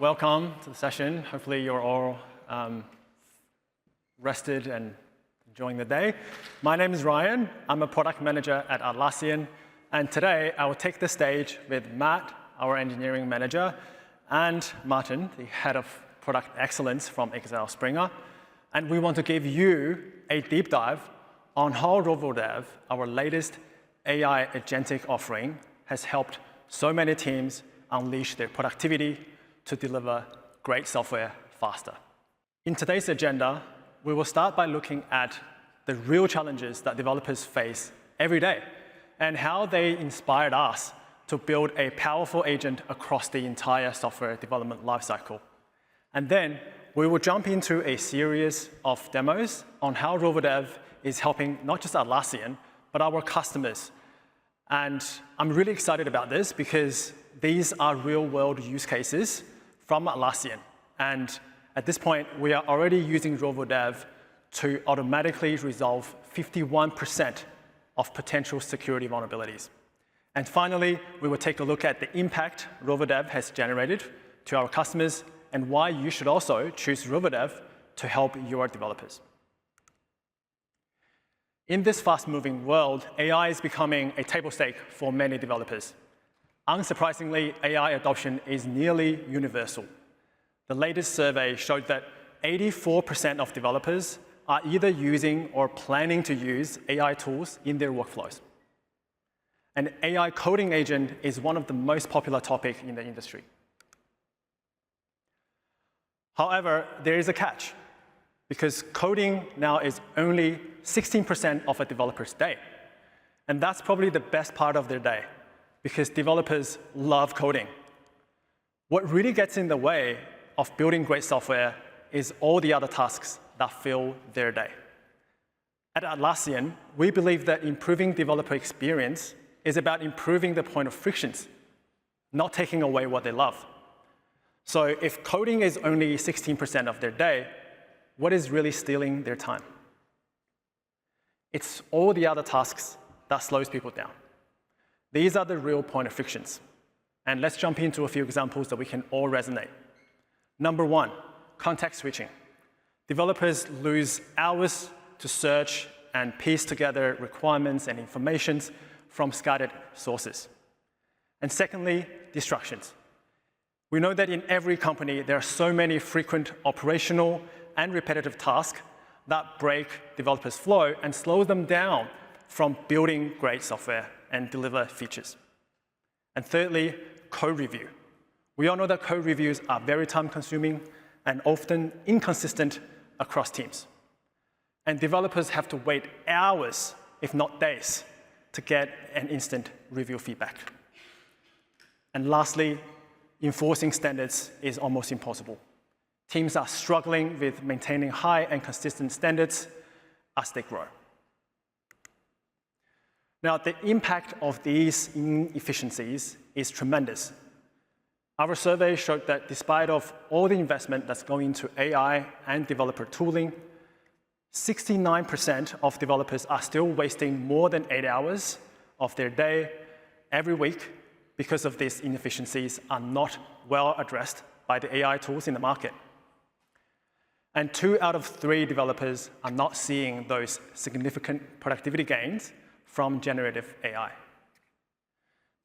welcome to the session. Hopefully you're all rested and enjoying the day. My name is Ryan. I'm a product manager at Atlassian. And today I will take the stage with Matt, our engineering manager, and Martin, the head of product excellence from Axelspringer. And we want to give you a deep dive on how Rovo Dev, our latest AI agentic offering, has helped so many teams unleash their productivity to deliver great software faster. In today's agenda, we will start by looking at the real challenges that developers face every day and how they inspired us to build a powerful agent across the entire software development lifecycle. And then we will jump into a series of demos on how Rovo Dev is helping not just Atlassian, but our customers. And I'm really excited about this because these are real-world use cases from Atlassian. And at this point, we are already using Rovo Dev to automatically resolve 51% of potential security vulnerabilities. And finally, we will take a look at the impact Rovo Dev has generated to our customers and why you should also choose Rovo Dev to help your developers. In this fast-moving world, AI is becoming a table stake for many developers. Unsurprisingly, AI adoption is nearly universal. The latest survey showed that 84% of developers are either using or planning to use AI tools in their workflows. An AI coding agent is one of the most popular topics in the industry. However, there is a catch, because coding now is only 16% of a developer's day. And that's probably the best part of their day, because developers love coding. What really gets in the way of building great software is all the other tasks that fill their day. At Atlassian, we believe that improving developer experience is about improving the point of frictions, not taking away what they love. So if coding is only 16% of their day, what is really stealing their time? It's all the other tasks that slows people down. These are the real point of frictions. And let's jump into a few examples that we can all resonate. Number one, context switching. Developers lose hours to search and piece together requirements and information from scattered sources. And secondly, distractions. We know that in every company, there are so many frequent operational and repetitive tasks that break developers' flow and slow them down from building great software and deliver features. And thirdly, code review. We all know that code reviews are very time-consuming and often inconsistent across teams. And developers have to wait hours, if not days, to get an instant review feedback. And lastly, enforcing standards is almost impossible. Teams are struggling with maintaining high and consistent standards as they grow. Now, the impact of these inefficiencies is tremendous. Our survey showed that despite of all the investment that's going into AI and developer tooling, 69% of developers are still wasting more than 8 hours of their day every week because of these inefficiencies are not well addressed by the AI tools in the market. And 2 out of 3 developers are not seeing those significant productivity gains from generative AI.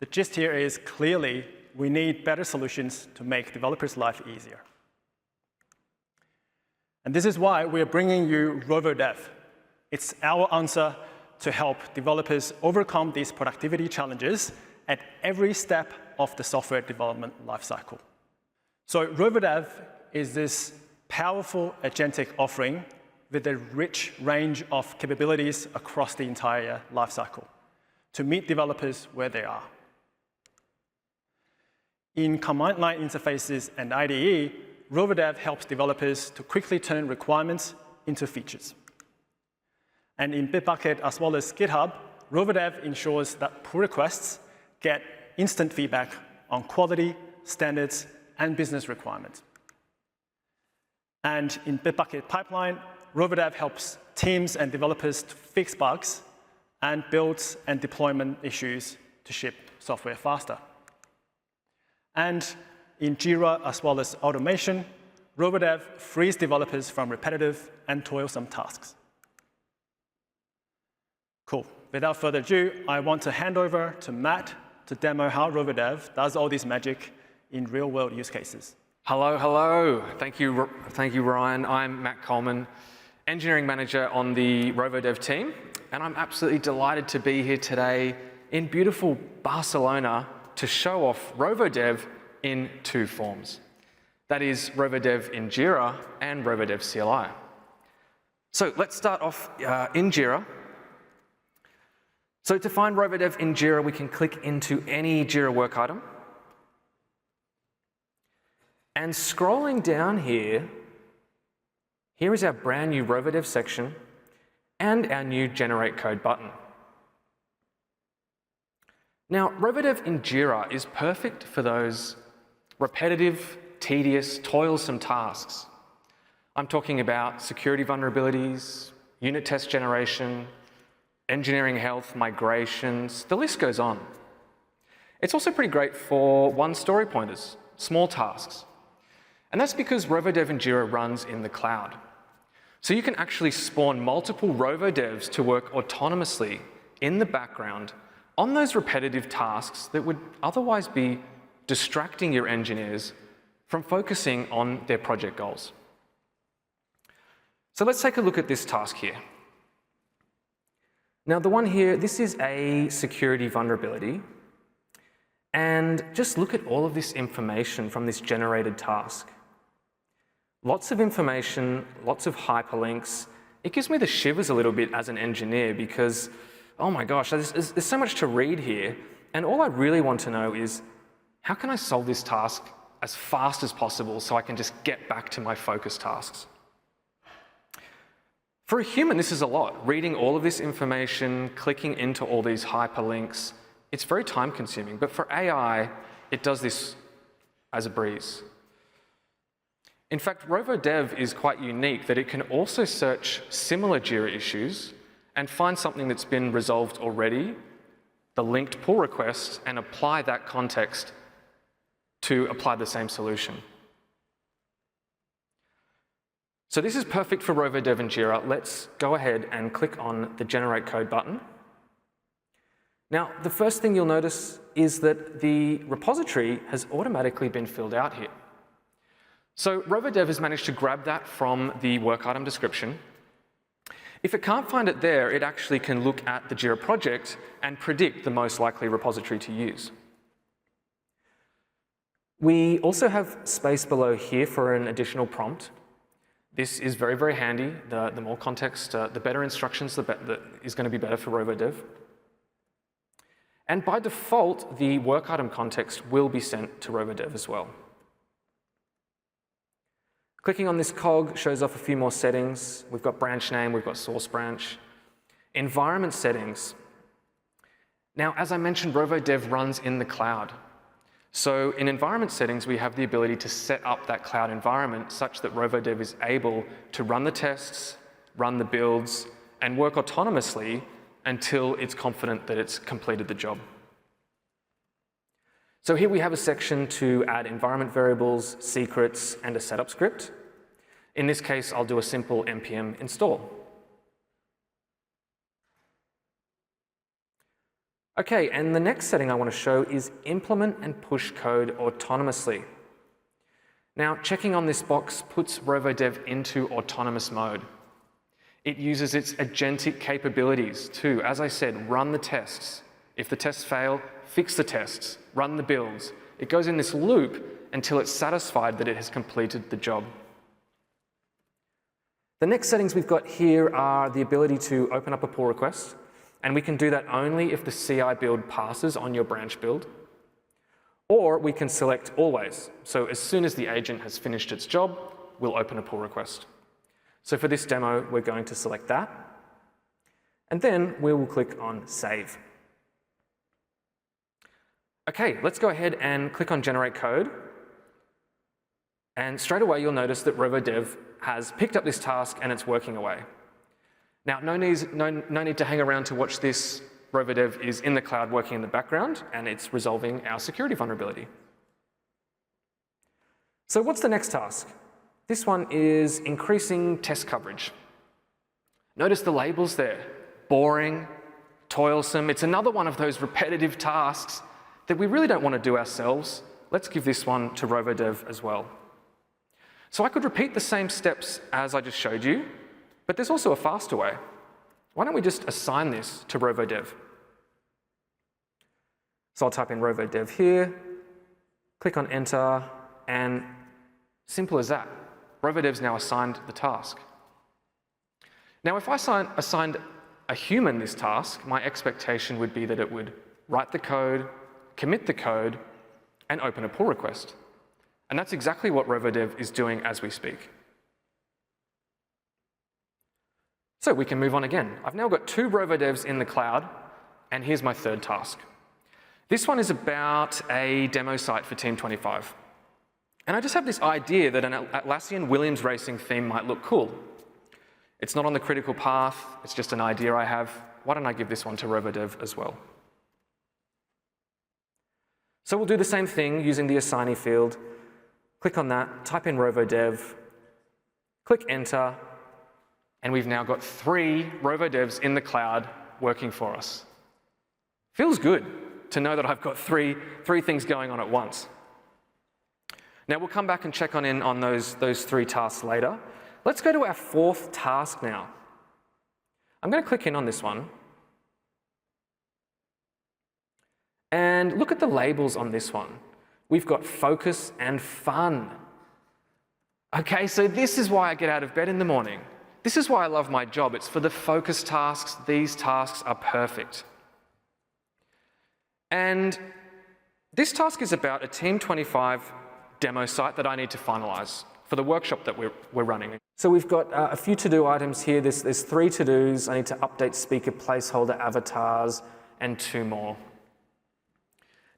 The gist here is clearly we need better solutions to make developers' life easier. And this is why we're bringing you Rovo Dev. It's our answer to help developers overcome these productivity challenges at every step of the software development lifecycle. So Rovo Dev is this powerful agentic offering with a rich range of capabilities across the entire lifecycle to meet developers where they are. In command line interfaces and IDE, Rovo Dev helps developers to quickly turn requirements into features. And in Bitbucket as well as GitHub, Rovo Dev ensures that pull requests get instant feedback on quality, standards, and business requirements. And in Bitbucket Pipeline, Rovo Dev helps teams and developers to fix bugs and builds and deployment issues to ship software faster. And in Jira as well as automation, Rovo Dev frees developers from repetitive and toilsome tasks. Cool. Without further ado, I want to hand over to Matt to demo how Rovo Dev does all this magic in real-world use cases. Hello, hello. Thank you, Ryan. I'm Matt Coleman, engineering manager on the Rovo Dev team, and I'm absolutely delighted to be here today in beautiful Barcelona to show off Rovo Dev in two forms. That is Rovo Dev in Jira and Rovo Dev CLI. So let's start off in Jira. So to find Rovo Dev in Jira, we can click into any Jira work item. And scrolling down here, here is our brand new Rovo Dev section and our new Generate Code button. Now, Rovo Dev in Jira is perfect for those repetitive, tedious, toilsome tasks. I'm talking about security vulnerabilities, unit test generation, engineering health, migrations, the list goes on. It's also pretty great for one-story pointers, small tasks. And that's because Rovo Dev in Jira runs in the cloud. So you can actually spawn multiple Rovo Devs to work autonomously in the background on those repetitive tasks that would otherwise be distracting your engineers from focusing on their project goals. So let's take a look at this task here. Now, the one here, this is a security vulnerability. And just look at all of this information from this generated task. Lots of information, lots of hyperlinks. It gives me the shivers a little bit as an engineer because, oh my gosh, there's so much to read here. And all I really want to know is, how can I solve this task as fast as possible so I can just get back to my focus tasks? For a human, this is a lot. Reading all of this information, clicking into all these hyperlinks, it's very time-consuming. But for AI, it does this as a breeze. In fact, Rovo Dev is quite unique that it can also search similar Jira issues and find something that's been resolved already, the linked pull request, and apply that context to apply the same solution. So this is perfect for Rovo Dev and Jira. Let's go ahead and click on the Generate Code button. Now, the first thing you'll notice is that the repository has automatically been filled out here. So Rovo Dev has managed to grab that from the work item description. If it can't find it there, it actually can look at the Jira project and predict the most likely repository to use. We also have space below here for an additional prompt. This is very, very handy. The more context, the better instructions, that is going to be better for Rovo Dev. And by default, the work item context will be sent to Rovo Dev as well. Clicking on this cog shows off a few more settings. We've got branch name, we've got source branch. Environment settings. Now, as I mentioned, Rovo Dev runs in the cloud. So in environment settings, we have the ability to set up that cloud environment such that Rovo Dev is able to run the tests, run the builds, and work autonomously until it's confident that it's completed the job. So here we have a section to add environment variables, secrets, and a setup script. In this case, I'll do a simple npm install. Okay, and the next setting I want to show is implement and push code autonomously. Now, checking on this box puts Rovo Dev into autonomous mode. It uses its agentic capabilities to, as I said, run the tests. If the tests fail, fix the tests, run the builds. It goes in this loop until it's satisfied that it has completed the job. The next settings we've got here are the ability to open up a pull request. And we can do that only if the CI build passes on your branch build. Or we can select always. So as soon as the agent has finished its job, we'll open a pull request. So for this demo, we're going to select that. And then we will click on Save. OK, let's go ahead and click on Generate Code. And straight away, you'll notice that Rovo Dev has picked up this task and it's working away. Now, no need to hang around to watch this. Rovo Dev is in the cloud working in the background, and it's resolving our security vulnerability. So what's the next task? This one is increasing test coverage. Notice the labels there. Boring, toilsome. It's another one of those repetitive tasks that we really don't want to do ourselves. Let's give this one to Rovo Dev as well. So I could repeat the same steps as I just showed you, but there's also a faster way. Why don't we just assign this to Rovo Dev? So I'll type in Rovo Dev here, click on Enter, and simple as that. Rovo Dev's now assigned the task. Now, if I assigned a human this task, my expectation would be that it would write the code, commit the code, and open a pull request. And that's exactly what Rovo Dev is doing as we speak. So we can move on again. I've now got 2 Rovo Devs in the cloud, and here's my third task. This one is about a demo site for Team 25. And I just have this idea that an Atlassian Williams racing theme might look cool. It's not on the critical path, it's just an idea I have. Why don't I give this one to Rovo Dev as well? So we'll do the same thing using the assignee field. Click on that, type in Rovo Dev, click Enter, and we've now got 3 Rovo Devs in the cloud working for us. Feels good to know that I've got three things going on at once. Now we'll come back and check in on those 3 tasks later. Let's go to our 4th task now. I'm going to click in on this one. And look at the labels on this one. We've got focus and fun. Okay, so this is why I get out of bed in the morning. This is why I love my job. It's for the focus tasks. These tasks are perfect. And this task is about a Team 25 demo site that I need to finalize for the workshop that we're running. So we've got a few to-do items here. There's 3 to-dos. I need to update speaker placeholder avatars and 2 more.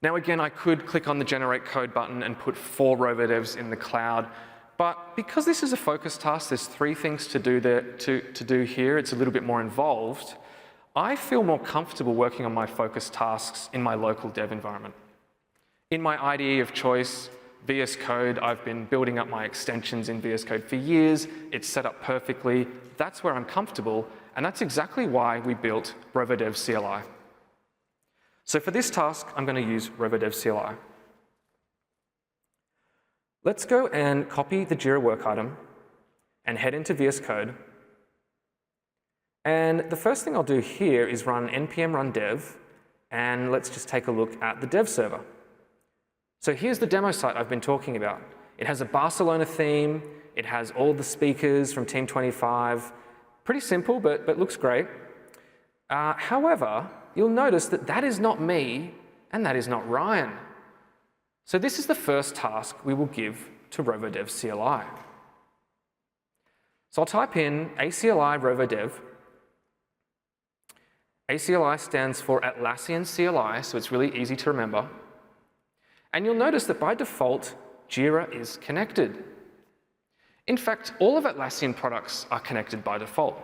Now again, I could click on the Generate Code button and put 4 Rovo Devs in the cloud, but because this is a focus task, there's 3 things to do here. It's a little bit more involved. I feel more comfortable working on my focus tasks in my local dev environment. In my IDE of choice, VS Code, I've been building up my extensions in VS Code for years. It's set up perfectly. That's where I'm comfortable, and that's exactly why we built Rovo Dev CLI. So for this task, I'm going to use Rovo Dev CLI. Let's go and copy the Jira work item and head into VS Code. And the first thing I'll do here is run npm run dev, and let's just take a look at the dev server. So here's the demo site I've been talking about. It has a Barcelona theme. It has all the speakers from Team 25. Pretty simple, but looks great. However, you'll notice that that is not me, and that is not Ryan. So this is the first task we will give to Rovo Dev CLI. So I'll type in ACLI Rovo Dev. ACLI stands for Atlassian CLI, so it's really easy to remember. And you'll notice that by default, Jira is connected. In fact, all of Atlassian products are connected by default.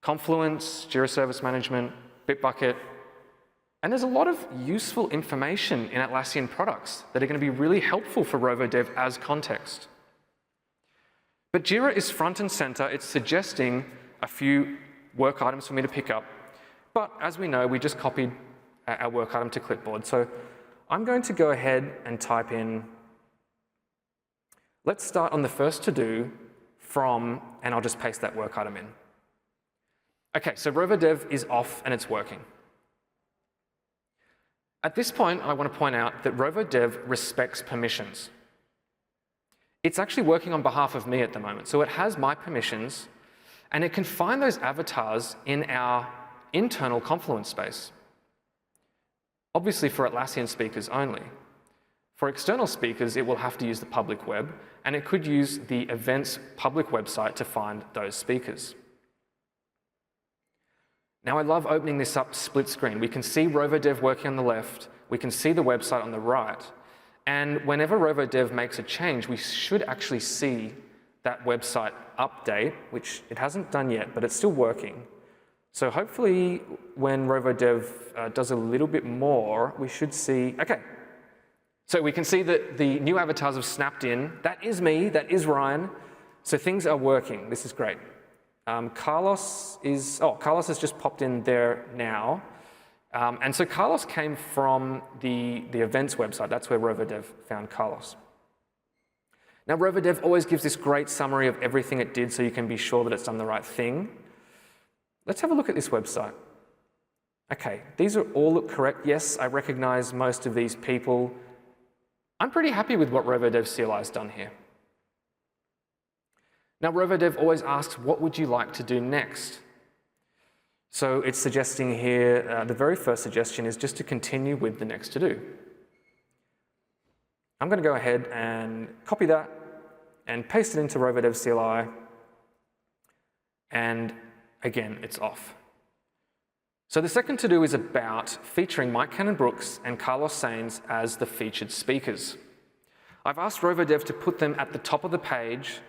Confluence, Jira Service Management, Bitbucket, and there's a lot of useful information in Atlassian products that are going to be really helpful for Rovo Dev as context. But Jira is front and center. It's suggesting a few work items for me to pick up. But as we know, we just copied our work item to clipboard. So I'm going to go ahead and type in, let's start on the first to-do from, and I'll just paste that work item in. Okay, so Rovo Dev is off and it's working. At this point, I want to point out that Rovo Dev respects permissions. It's actually working on behalf of me at the moment. So it has my permissions, and it can find those avatars in our internal Confluence space. Obviously for Atlassian speakers only. For external speakers, it will have to use the public web, and it could use the events public website to find those speakers. Now I love opening this up split screen. We can see Rovo Dev working on the left, we can see the website on the right, and whenever Rovo Dev makes a change, we should actually see that website update, which it hasn't done yet, but it's still working. So hopefully when Rovo Dev does a little bit more, we should see, okay, So we can see that the new avatars have snapped in. That is me, that is Ryan. So things are working. This is great. Carlos has just popped in there now. And so Carlos came from the events website. That's where Rovo Dev found Carlos. Now, Rovo Dev always gives this great summary of everything it did so you can be sure that it's done the right thing. Let's have a look at this website. Okay, these all look correct. Yes, I recognize most of these people. I'm pretty happy with what Rovo Dev CLI has done here. Now, Rovo Dev always asks, what would you like to do next? So it's suggesting here, the very first suggestion is just to continue with the next to-do. I'm going to go ahead and copy that and paste it into Rovo Dev CLI. And again, it's off. So the second to-do is about featuring Mike Cannon-Brookes and Carlos Sainz as the featured speakers. I've asked Rovo Dev to put them at the top of the page,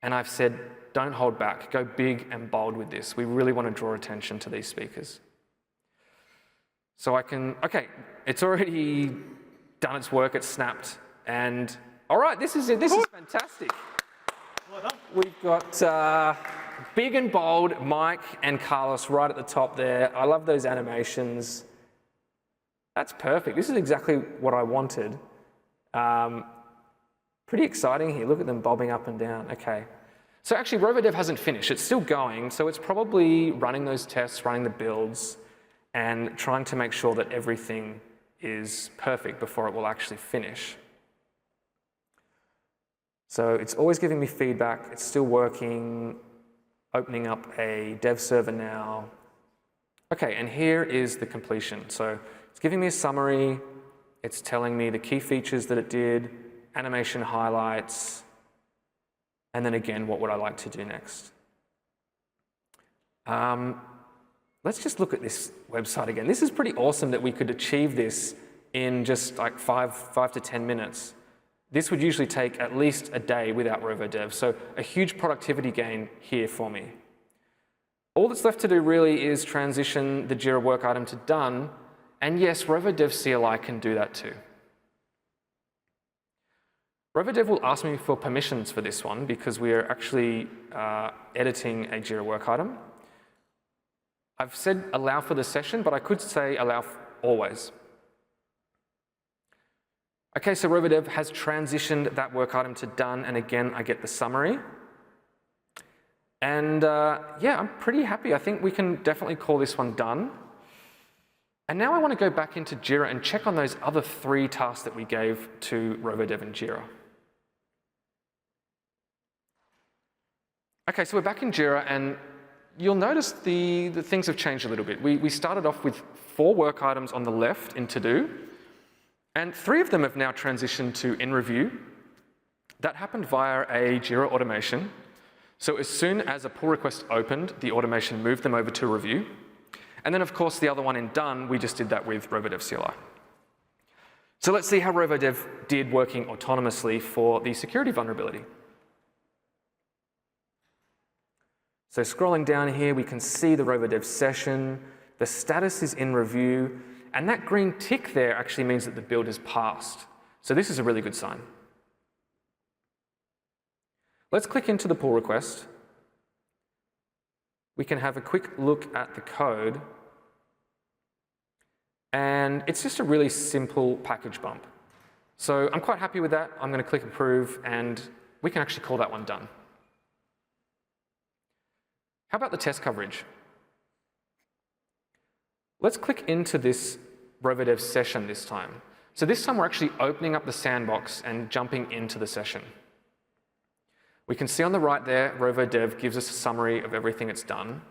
and I've said, don't hold back, go big and bold with this. We really want to draw attention to these speakers. So I can, okay, it's already done its work, it's snapped, and all right, this is it, this is fantastic. Well done. We've got big and bold Mike and Carlos right at the top there. I love those animations. That's perfect. This is exactly what I wanted. Pretty exciting here. Look at them bobbing up and down. Okay. So actually, Rovo Dev hasn't finished. It's still going. So it's probably running those tests, running the builds, and trying to make sure that everything is perfect before it will actually finish. So it's always giving me feedback. It's still working. Opening up a dev server now. Okay, and here is the completion. So it's giving me a summary. It's telling me the key features that it did, animation highlights, and then again, what would I like to do next? Let's just look at this website again. This is pretty awesome that we could achieve this in just like five to 10 minutes. This would usually take at least a day without Rovo Dev, so a huge productivity gain here for me. All that's left to do really is transition the Jira work item to done, and yes, Rovo Dev CLI can do that too. Rovo Dev will ask me for permissions for this one because we are actually editing a Jira work item. I've said allow for the session, but I could say allow always. Okay, so Rovo Dev has transitioned that work item to done, and again, I get the summary. And yeah, I'm pretty happy. I think we can definitely call this one done. And now I want to go back into Jira and check on those other 3 tasks that we gave to Rovo Dev and Jira. Okay, so we're back in Jira, and you'll notice the things have changed a little bit. We started off with 4 work items on the left in to-do, and 3 of them have now transitioned to in review. That happened via a Jira automation. So as soon as a pull request opened, the automation moved them over to review. And then, of course, the other one in done, we just did that with Rovo Dev CLI. So let's see how Rovo Dev did working autonomously for the security vulnerability. So scrolling down here, we can see the Rovo Dev session. The status is in review. And that green tick there actually means that the build has passed. So this is a really good sign. Let's click into the pull request. We can have a quick look at the code. And it's just a really simple package bump. So I'm quite happy with that. I'm going to click approve, and we can actually call that one done. How about the test coverage? Let's click into this Rovo Dev session this time. So this time we're actually opening up the sandbox and jumping into the session. We can see on the right there, Rovo Dev gives us a summary of everything it's done.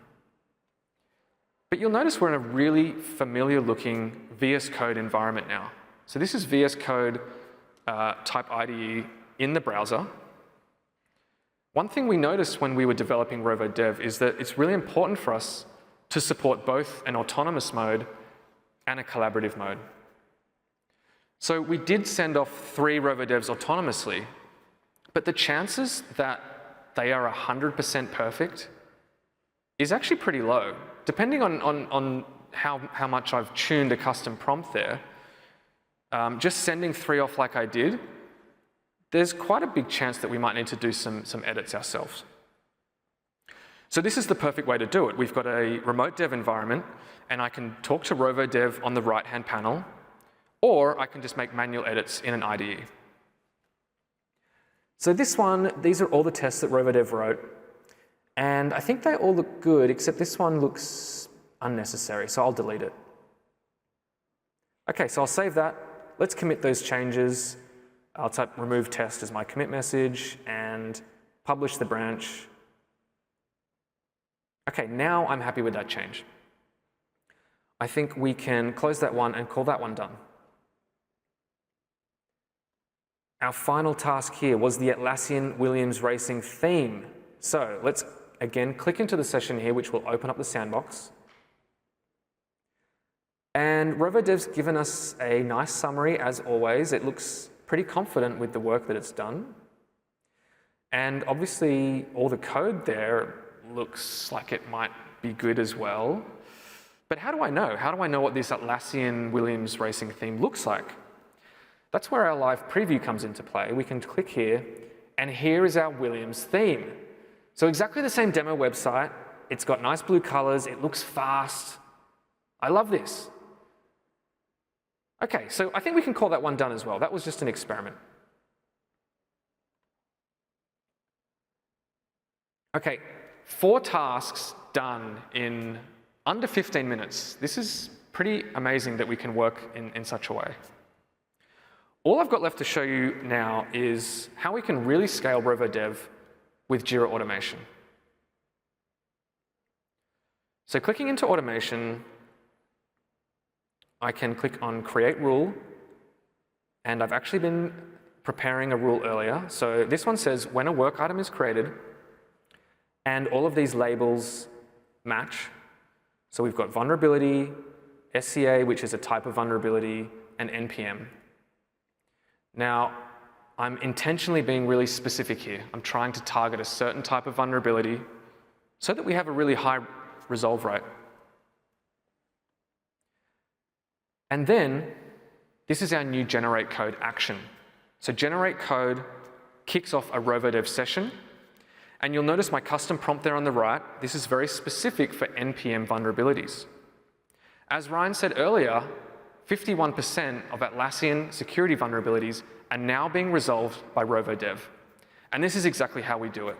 But you'll notice we're in a really familiar looking VS Code environment now. So this is VS Code type IDE in the browser. One thing we noticed when we were developing Rovo Dev is that it's really important for us to support both an autonomous mode and a collaborative mode. So we did send off 3 Rovo Devs autonomously, but the chances that they are 100% perfect is actually pretty low. Depending on how much I've tuned a custom prompt there, just sending 3 off like I did, there's quite a big chance that we might need to do some edits ourselves. So this is the perfect way to do it. We've got a remote dev environment, and I can talk to Rovo Dev on the right-hand panel, or I can just make manual edits in an IDE. So this one, these are all the tests that Rovo Dev wrote, and I think they all look good, except this one looks unnecessary, so I'll delete it. Okay, so I'll save that. Let's commit those changes. I'll type remove test as my commit message and publish the branch. Okay, now I'm happy with that change. I think we can close that one and call that one done. Our final task here was the Atlassian Williams Racing theme. So let's again click into the session here, which will open up the sandbox. And Rovo Dev's given us a nice summary, as always. It looks pretty confident with the work that it's done. And obviously, all the code there looks like it might be good as well. But how do I know? How do I know what this Atlassian Williams Racing theme looks like? That's where our live preview comes into play. We can click here, and here is our Williams theme. So exactly the same demo website. It's got nice blue colors. It looks fast. I love this. Okay, so I think we can call that one done as well. That was just an experiment. Okay, 4 tasks done in under 15 minutes. This is pretty amazing that we can work in such a way. All I've got left to show you now is how we can really scale Rovo Dev with Jira automation. So clicking into automation, I can click on Create Rule, and I've actually been preparing a rule earlier. So this one says when a work item is created, and all of these labels match. So we've got vulnerability, SCA, which is a type of vulnerability, and NPM. Now, I'm intentionally being really specific here. I'm trying to target a certain type of vulnerability so that we have a really high resolve rate. And then, this is our new generate code action. So generate code kicks off a Rovo Dev session, and you'll notice my custom prompt there on the right. This is very specific for NPM vulnerabilities. As Ryan said earlier, 51% of Atlassian security vulnerabilities are now being resolved by Rovo Dev. And this is exactly how we do it.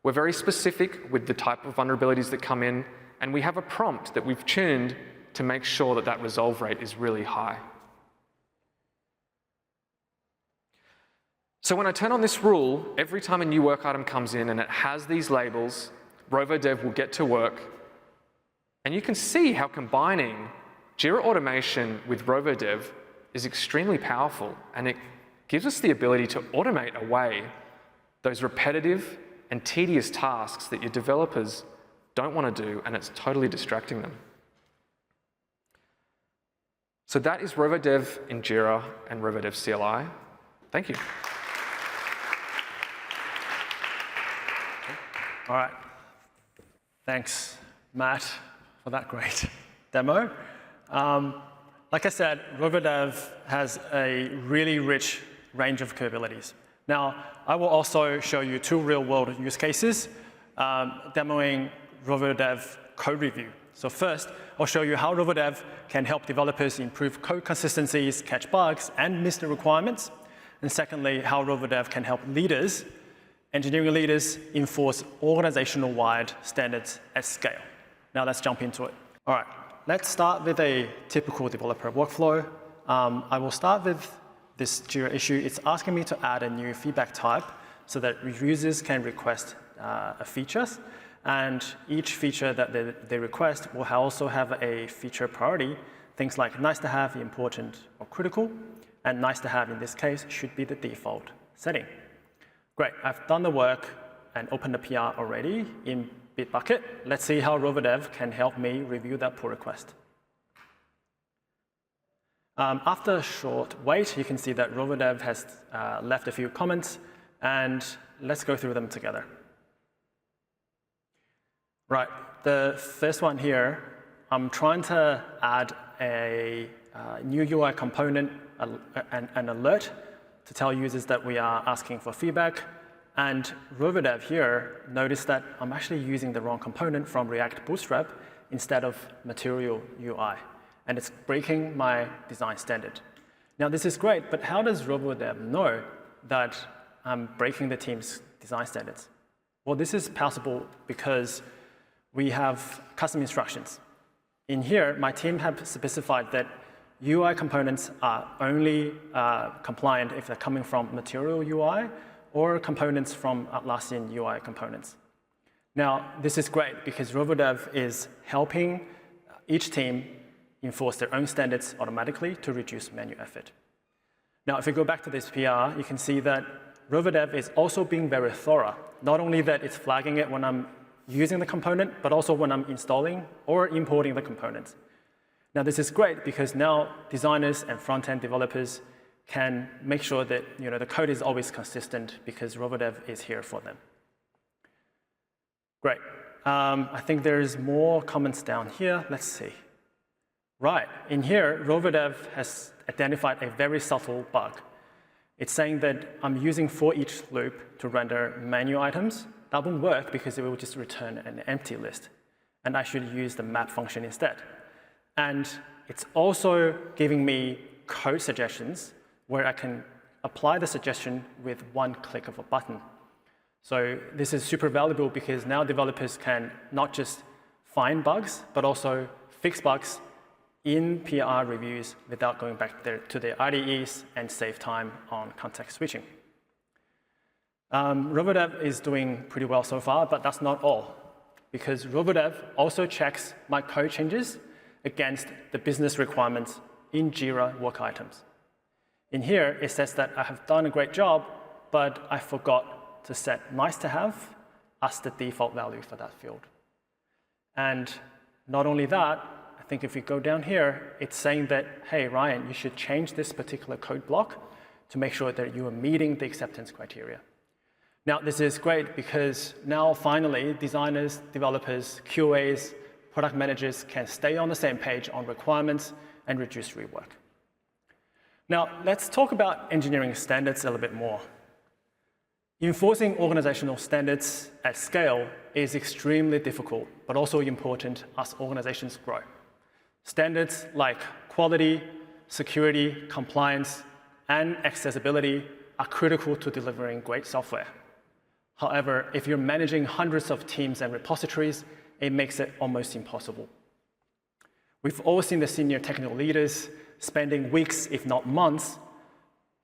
We're very specific with the type of vulnerabilities that come in, and we have a prompt that we've tuned to make sure that that resolve rate is really high. So when I turn on this rule, every time a new work item comes in and it has these labels, Rovo Dev will get to work. And you can see how combining Jira automation with Rovo Dev is extremely powerful, and it gives us the ability to automate away those repetitive and tedious tasks that your developers don't want to do, and it's totally distracting them. So that is Rovo Dev in Jira and Rovo Dev CLI. Thank you. All right. Thanks, Matt, for that great demo. Like I said, Rovo Dev has a really rich range of capabilities. Now, I will also show you 2 real-world use cases demoing Rovo Dev code review. So first, I'll show you how Rovo Dev can help developers improve code consistencies, catch bugs, and miss the requirements. And secondly, how Rovo Dev can help leaders, engineering leaders, enforce organizational-wide standards at scale. Now let's jump into it. All right, let's start with a typical developer workflow. I will start with this Jira issue. It's asking me to add a new feedback type so that users can request features. And each feature that they request will also have a feature priority. Things like nice to have, important, or critical. And nice to have, in this case, should be the default setting. Great, I've done the work and opened the PR already in Bitbucket. Let's see how Rovo Dev can help me review that pull request. After a short wait, you can see that Rovo Dev has left a few comments, and let's go through them together. Right, the first one here, I'm trying to add a new UI component, an alert to tell users that we are asking for feedback. And Rovo Dev here noticed that I'm actually using the wrong component from React Bootstrap instead of Material UI. And it's breaking my design standard. Now, this is great, but how does Rovo Dev know that I'm breaking the team's design standards? Well, this is possible because we have custom instructions. In here, my team have specified that UI components are only compliant if they're coming from Material UI or components from Atlassian UI components. Now, this is great because Rovo Dev is helping each team enforce their own standards automatically to reduce manual effort. Now, if we go back to this PR, you can see that Rovo Dev is also being very thorough. Not only that it's flagging it when I'm using the component, but also when I'm installing or importing the components. Now, this is great because now designers and front-end developers can make sure that the code is always consistent because Rovo Dev is here for them. Great. I think there's more comments down here. Let's see. Right. In here, Rovo Dev has identified a very subtle bug. It's saying that I'm using for each loop to render menu items. That won't work because it will just return an empty list. And I should use the map function instead. And it's also giving me code suggestions where I can apply the suggestion with one click of a button. So this is super valuable because now developers can not just find bugs, but also fix bugs in PR reviews without going back to their IDEs and save time on context switching. Rovo Dev is doing pretty well so far, but that's not all. Because Rovo Dev also checks my code changes against the business requirements in Jira work items. In here, it says that I have done a great job, but I forgot to set nice to have as the default value for that field. And not only that, I think if we go down here, it's saying that, hey, Ryan, you should change this particular code block to make sure that you are meeting the acceptance criteria. Now, this is great because now finally, designers, developers, QAs, product managers can stay on the same page on requirements and reduce rework. Now, let's talk about engineering standards a little bit more. Enforcing organizational standards at scale is extremely difficult, but also important as organizations grow. Standards like quality, security, compliance, and accessibility are critical to delivering great software. However, if you're managing hundreds of teams and repositories, it makes it almost impossible. We've all seen the senior technical leaders spending weeks, if not months,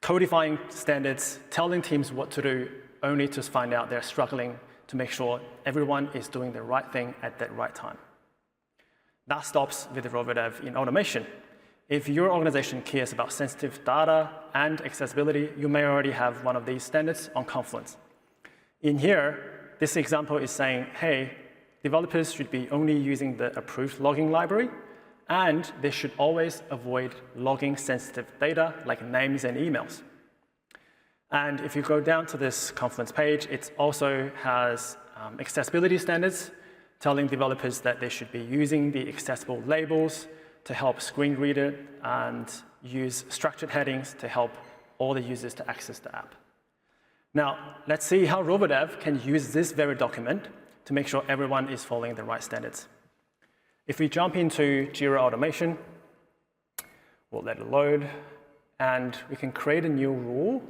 codifying standards, telling teams what to do, only to find out they're struggling to make sure everyone is doing the right thing at the right time. That stops with Rovo Dev in automation. If your organization cares about sensitive data and accessibility, you may already have one of these standards on Confluence. In here, this example is saying, hey, developers should be only using the approved logging library, and they should always avoid logging sensitive data like names and emails. And if you go down to this Confluence page, it also has accessibility standards telling developers that they should be using the accessible labels to help screen read it and use structured headings to help all the users to access the app. Now, let's see how Rovo Dev can use this very document to make sure everyone is following the right standards. If we jump into Jira automation, we'll let it load, and we can create a new rule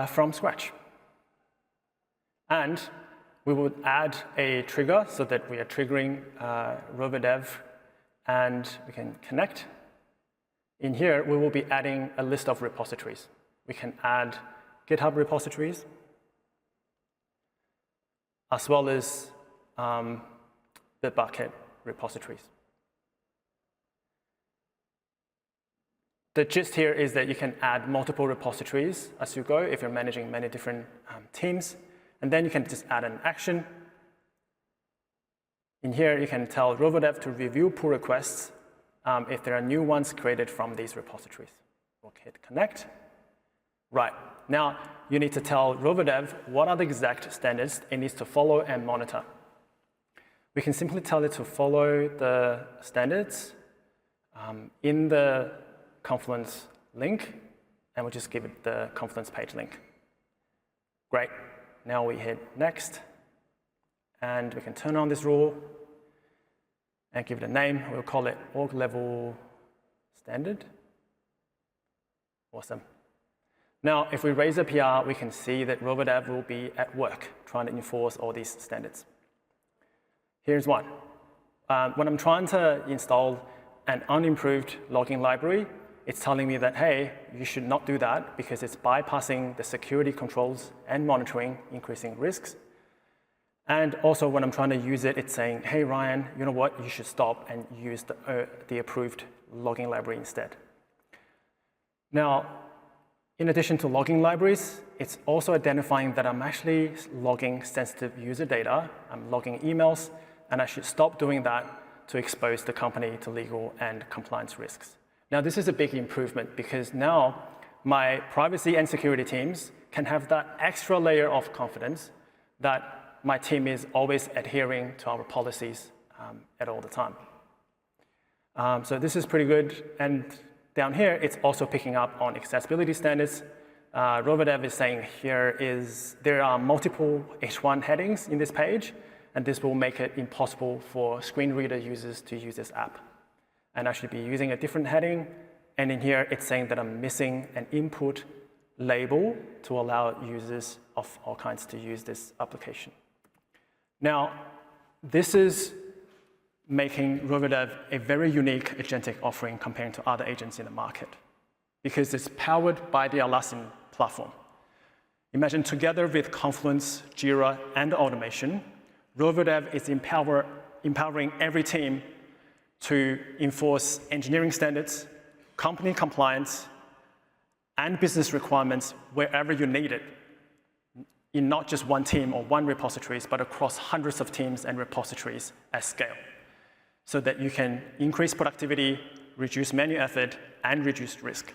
from scratch. And we would add a trigger so that we are triggering Rovo Dev, and we can connect. In here, we will be adding a list of repositories. We can add GitHub repositories, as well as the bucket repositories. The gist here is that you can add multiple repositories as you go if you're managing many different teams. And then you can just add an action. In here, you can tell Rovo Dev to review pull requests if there are new ones created from these repositories. We'll hit connect. Right. Now, you need to tell Rovo Dev what are the exact standards it needs to follow and monitor. We can simply tell it to follow the standards in the Confluence link, and we'll just give it the Confluence page link. Great. Now we hit next, and we can turn on this rule and give it a name. We'll call it org level standard. Awesome. Now, if we raise a PR, we can see that Rovo Dev will be at work trying to enforce all these standards. Here's one. When I'm trying to install an unimproved logging library, it's telling me that, hey, you should not do that because it's bypassing the security controls and monitoring, increasing risks. And also when I'm trying to use it, it's saying, hey, Ryan, you know what? You should stop and use the approved logging library instead. Now, in addition to logging libraries, it's also identifying that I'm actually logging sensitive user data. I'm logging emails, and I should stop doing that to expose the company to legal and compliance risks. Now, this is a big improvement because now my privacy and security teams can have that extra layer of confidence that my team is always adhering to our policies at all the time. So this is pretty good. And down here, it's also picking up on accessibility standards. Rovo Dev is saying there are multiple H1 headings in this page, and this will make it impossible for screen reader users to use this app. And I should be using a different heading. And in here, it's saying that I'm missing an input label to allow users of all kinds to use this application. Now, this is making Rovo Dev a very unique agentic offering compared to other agents in the market because it's powered by the Atlassian platform. Imagine together with Confluence, Jira, and automation, Rovo Dev is empowering every team to enforce engineering standards, company compliance, and business requirements wherever you need it, in not just one team or one repositories, but across hundreds of teams and repositories at scale, so that you can increase productivity, reduce manual effort, and reduce risk.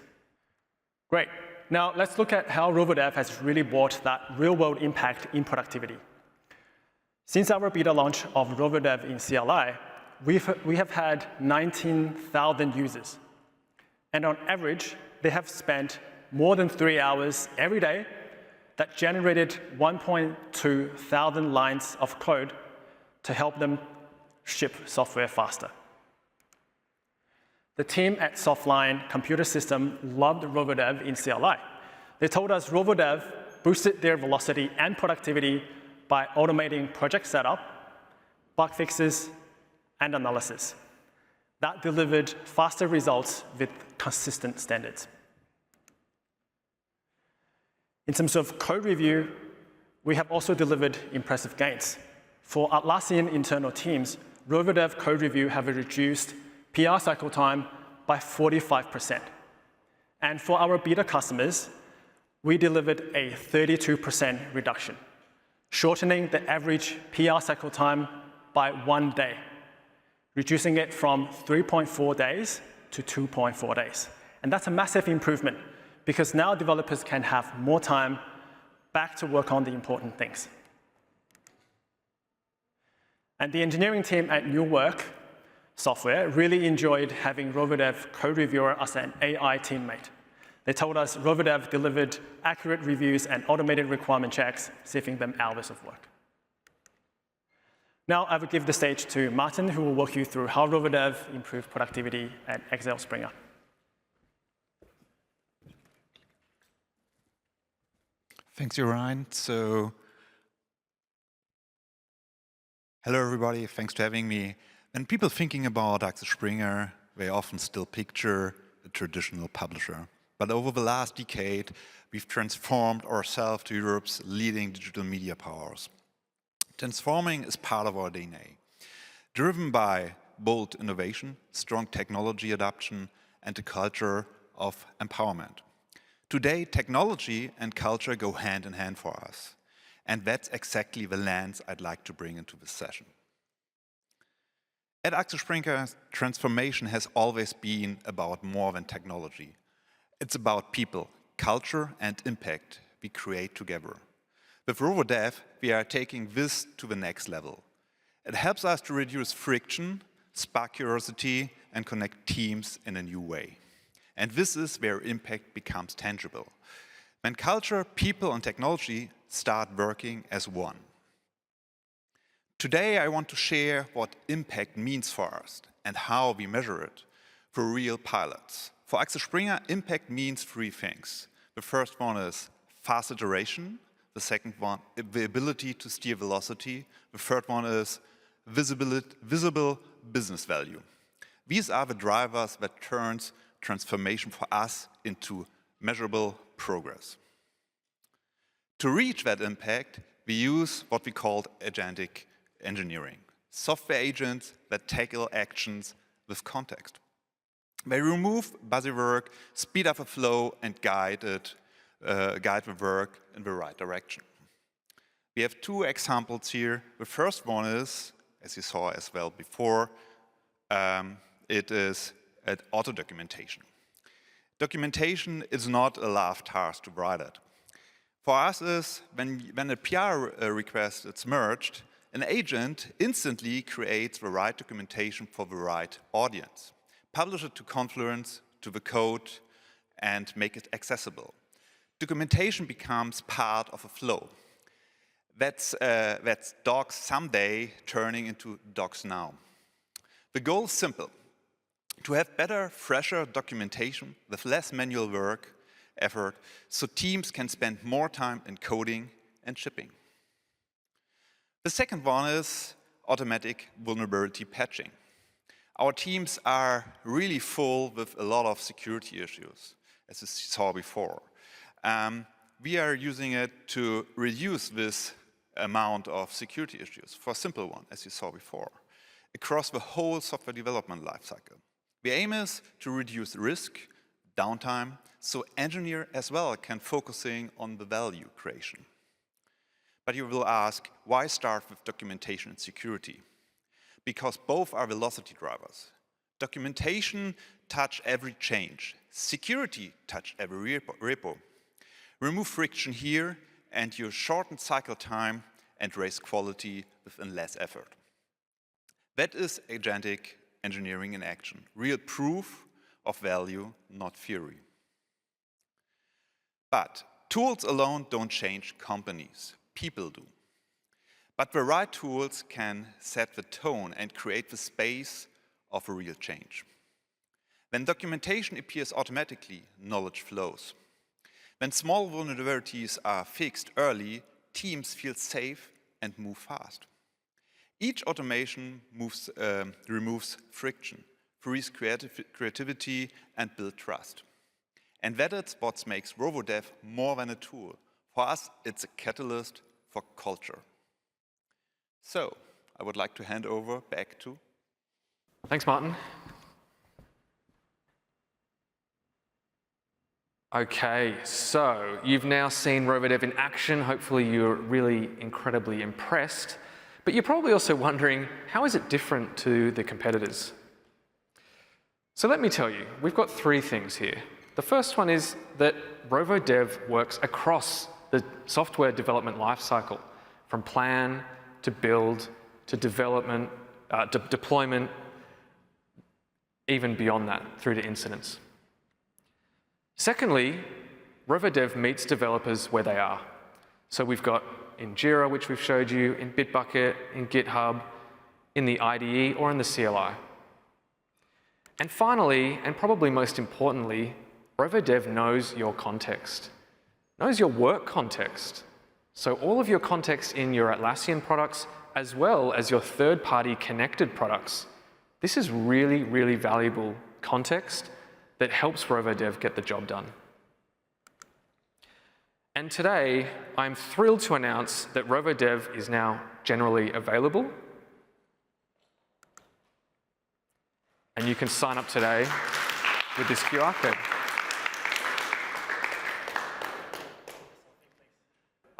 Great. Now let's look at how Rovo Dev has really brought that real-world impact in productivity. Since our beta launch of Rovo Dev in CLI, we have had 19,000 users. And on average, they have spent more than 3 hours every day that generated 1.2 thousand lines of code to help them ship software faster. The team at Softline Computer System loved Rovo Dev in CLI. They told us Rovo Dev boosted their velocity and productivity by automating project setup, bug fixes, and analysis. That delivered faster results with consistent standards. In terms of code review, we have also delivered impressive gains. For Atlassian internal teams, Rovo Dev code review have reduced PR cycle time by 45%. And for our beta customers, we delivered a 32% reduction, shortening the average PR cycle time by 1 day, reducing it from 3.4 days to 2.4 days. And that's a massive improvement because now developers can have more time back to work on the important things. And the engineering team at New Work Software really enjoyed having Rovo Dev code reviewer as an AI teammate. They told us Rovo Dev delivered accurate reviews and automated requirement checks, saving them hours of work. Now I will give the stage to Martin, who will walk you through how Rovo Dev improved productivity at Axelspringer. Thanks, Ryan. So, hello, everybody. Thanks for having me. When people thinking about Axelspringer, they often still picture a traditional publisher. But over the last decade, we've transformed ourselves to Europe's leading digital media powers. Transforming is part of our DNA, driven by bold innovation, strong technology adoption, and a culture of empowerment. Today, technology and culture go hand in hand for us. And that's exactly the lens I'd like to bring into this session. At Axelspringer, transformation has always been about more than technology. It's about people, culture, and impact we create together. With Rovo Dev, we are taking this to the next level. It helps us to reduce friction spark curiosity, and connect teams in a new way. And this is where impact becomes tangible. When culture, people, and technology start working as one. Today, I want to share what impact means for us and how we measure it for real pilots. For Axelspringer, impact means three things. The first one is fast iteration. The second one, the ability to steer velocity. The third one is visible business value. These are the drivers that turns transformation for us into measurable progress. To reach that impact, we use what we call agentic engineering, software agents that tackle actions with context. They remove buzzword, speed up the flow, and guide the work in the right direction. We have two examples here. The first one is, as you saw as well before, it is auto documentation. Documentation is not a live task to write it. For us is when a PR request is merged, an agent instantly creates the right documentation for the right audience, publish it to Confluence, to the code, and make it accessible. Documentation becomes part of a flow. That's docs someday turning into docs now. The goal is simple: to have better, fresher documentation with less manual effort, so teams can spend more time in coding and shipping. The second one is automatic vulnerability patching. Our teams are really full with a lot of security issues, as you saw before. We are using it to reduce this amount of security issues for a simple one, as you saw before, across the whole software development lifecycle. The aim is to reduce risk, downtime, so engineer as well can focusing on the value creation. But you will ask, why start with documentation and security? Because both are velocity drivers. Documentation touch every change. Security touch every repo. Remove friction here, and you shorten cycle time and raise quality within less effort. That is agentic engineering in action. Real proof of value, not theory. But tools alone don't change companies. People do. But the right tools can set the tone and create the space of a real change. When documentation appears automatically, knowledge flows. When small vulnerabilities are fixed early, teams feel safe and move fast. Each automation removes friction, frees creativity, and builds trust. And that is what makes Rovo Dev more than a tool. For us, it's a catalyst for culture. So, I would like to hand over back to... Thanks, Martin. Okay, so you've now seen Rovo Dev in action. Hopefully you're really incredibly impressed. But you're probably also wondering, how is it different to the competitors? So let me tell you, we've got three things here. The first one is that Rovo Dev works across the software development lifecycle, from plan to build to development, deployment, even beyond that, through to incidents. Secondly, Rovo Dev meets developers where they are. So we've got in Jira, which we've showed you, in Bitbucket, in GitHub, in the IDE, or in the CLI. And finally, and probably most importantly, Rovo Dev knows your context, knows your work context. So all of your context in your Atlassian products, as well as your third-party connected products, this is really, really valuable context that helps Rovo Dev get the job done. And today, I'm thrilled to announce that Rovo Dev is now generally available. And you can sign up today with this QR code.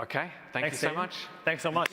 Okay, thank you so much. Thanks so much.